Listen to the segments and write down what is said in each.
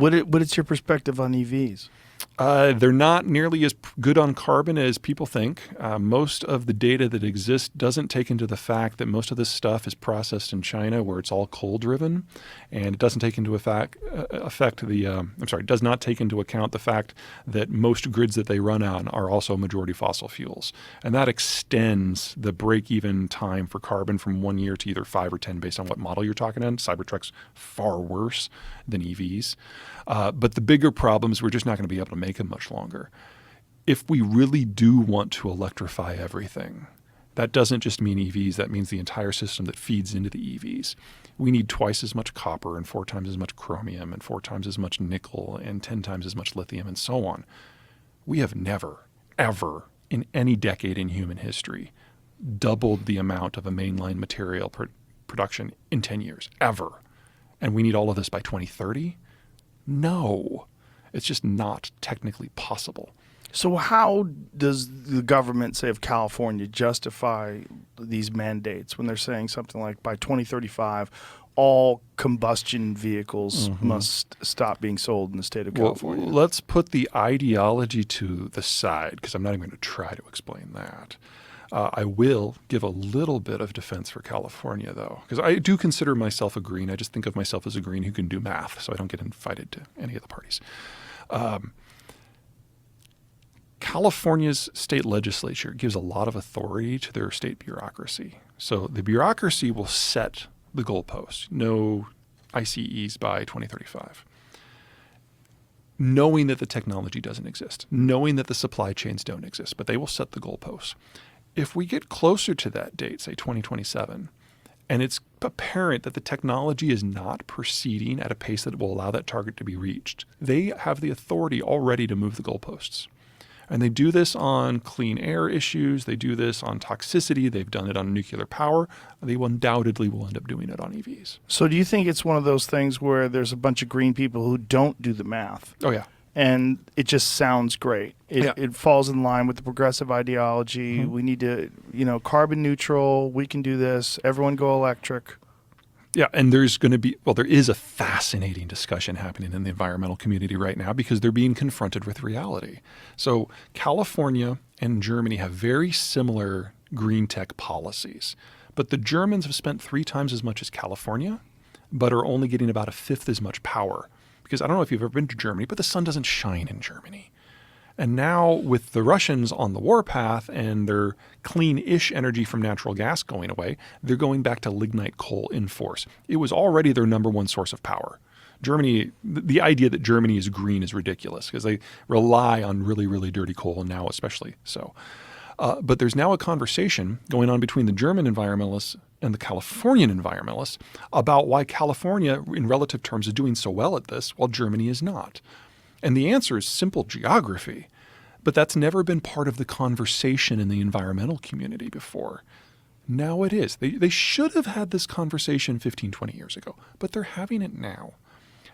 What is your perspective on EVs? They're not nearly as good on carbon as people think. Most of the data that exists doesn't take into the fact that most of this stuff is processed in China, where it's all coal-driven, and it doesn't take into does not take into account the fact that most grids that they run on are also majority fossil fuels, and that extends the break-even time for carbon from 1 year to either 5 or 10, based on what model you're talking in. Cybertruck's far worse than EVs. But the bigger problem is we're just not going to be able to make them much longer. If we really do want to electrify everything, that doesn't just mean EVs, that means the entire system that feeds into the EVs. We need twice as much copper and 4 times as much chromium and 4 times as much nickel and 10 times as much lithium and so on. We have never, ever, in any decade in human history, doubled the amount of a mainline material production in 10 years, ever. And we need all of this by 2030? No, it's just not technically possible. So how does the government, say, of California, justify these mandates when they're saying something like by 2035, all combustion vehicles must stop being sold in the state of California? Well, let's put the ideology to the side, because I'm not even going to try to explain that. I will give a little bit of defense for California, though, because I do consider myself a green. I just think of myself as a green who can do math, so I don't get invited to any of the parties. California's state legislature gives a lot of authority to their state bureaucracy. So the bureaucracy will set the goalposts. No ICEs by 2035. Knowing that the technology doesn't exist, knowing that the supply chains don't exist, but they will set the goalposts. If we get closer to that date, say 2027, and it's apparent that the technology is not proceeding at a pace that will allow that target to be reached, they have the authority already to move the goalposts. And they do this on clean air issues. They do this on toxicity. They've done it on nuclear power. They undoubtedly will end up doing it on EVs. So do you think it's one of those things where there's a bunch of green people who don't do the math? Oh, yeah. And it just sounds great. It falls in line with the progressive ideology. We need to, carbon neutral. We can do this. Everyone go electric. Yeah, and there is a fascinating discussion happening in the environmental community right now because they're being confronted with reality. So California and Germany have very similar green tech policies, but the Germans have spent 3 times as much as California, but are only getting about 1/5 as much power. Because I don't know if you've ever been to Germany, but the sun doesn't shine in Germany. And now with the Russians on the warpath and their clean-ish energy from natural gas going away, they're going back to lignite coal in force. It was already their number one source of power. Germany, the idea that Germany is green is ridiculous because they rely on really, really dirty coal, and now especially so. But there's now a conversation going on between the German environmentalists and the Californian environmentalists about why California, in relative terms, is doing so well at this while Germany is not. And the answer is simple geography. But that's never been part of the conversation in the environmental community before. Now it is. They should have had this conversation 15, 20 years ago, but they're having it now.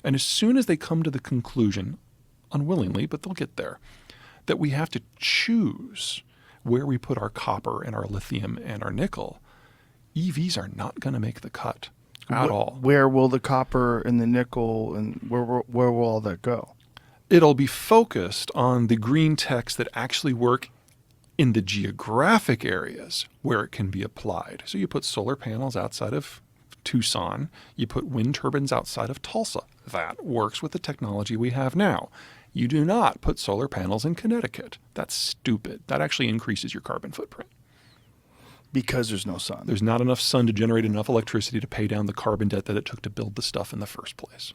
And as soon as they come to the conclusion, unwillingly, but they'll get there, that we have to choose where we put our copper and our lithium and our nickel, EVs are not going to make the cut at all. Where will the copper and the nickel and where will all that go? It'll be focused on the green techs that actually work in the geographic areas where it can be applied. So you put solar panels outside of Tucson, you put wind turbines outside of Tulsa. That works with the technology we have now. You do not put solar panels in Connecticut. That's stupid. That actually increases your carbon footprint. Because there's no sun. There's not enough sun to generate enough electricity to pay down the carbon debt that it took to build the stuff in the first place.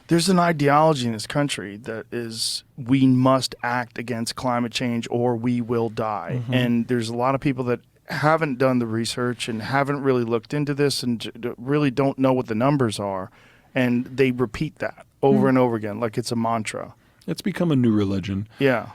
There's an ideology in this country that is we must act against climate change or we will die. And there's a lot of people that haven't done the research and haven't really looked into this and really don't know what the numbers are. And they repeat that over and over again like it's a mantra. It's become a new religion. Yeah.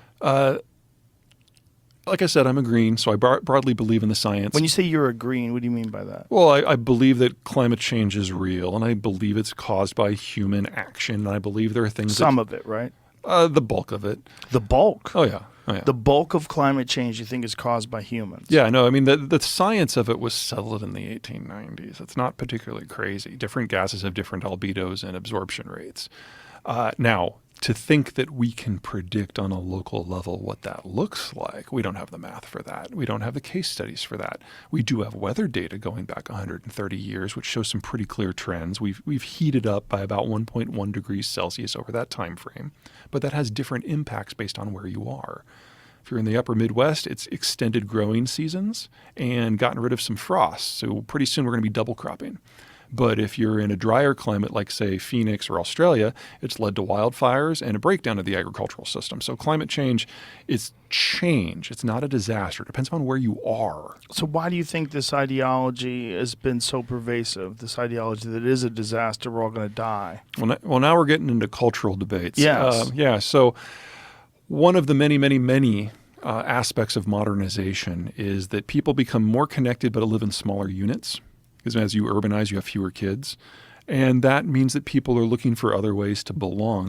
Like I said, I'm a green, so I broadly believe in the science. When you say you're a green, what do you mean by that? Well, I believe that climate change is real, and I believe it's caused by human action, and I believe there are things Some of it, right? The bulk of it. The bulk? Oh, yeah. The bulk of climate change you think is caused by humans? Yeah, no, I mean, the science of it was settled in the 1890s. It's not particularly crazy. Different gases have different albedos and absorption rates. Now, to think that we can predict on a local level what that looks like, we don't have the math for that. We don't have the case studies for that. We do have weather data going back 130 years, which shows some pretty clear trends. We've heated up by about 1.1 degrees Celsius over that time frame, but that has different impacts based on where you are. If you're in the upper Midwest, it's extended growing seasons and gotten rid of some frost. So pretty soon we're going to be double cropping. But if you're in a drier climate like, say, Phoenix or Australia, it's led to wildfires and a breakdown of the agricultural system. So climate change is change. It's not a disaster. It depends on where you are. So why do you think this ideology has been so pervasive, this ideology that it is a disaster, we're all going to die? Well, now we're getting into cultural debates. Yes. So one of the many aspects of modernization is that people become more connected but live in smaller units. Because as you urbanize, you have fewer kids. And that means that people are looking for other ways to belong.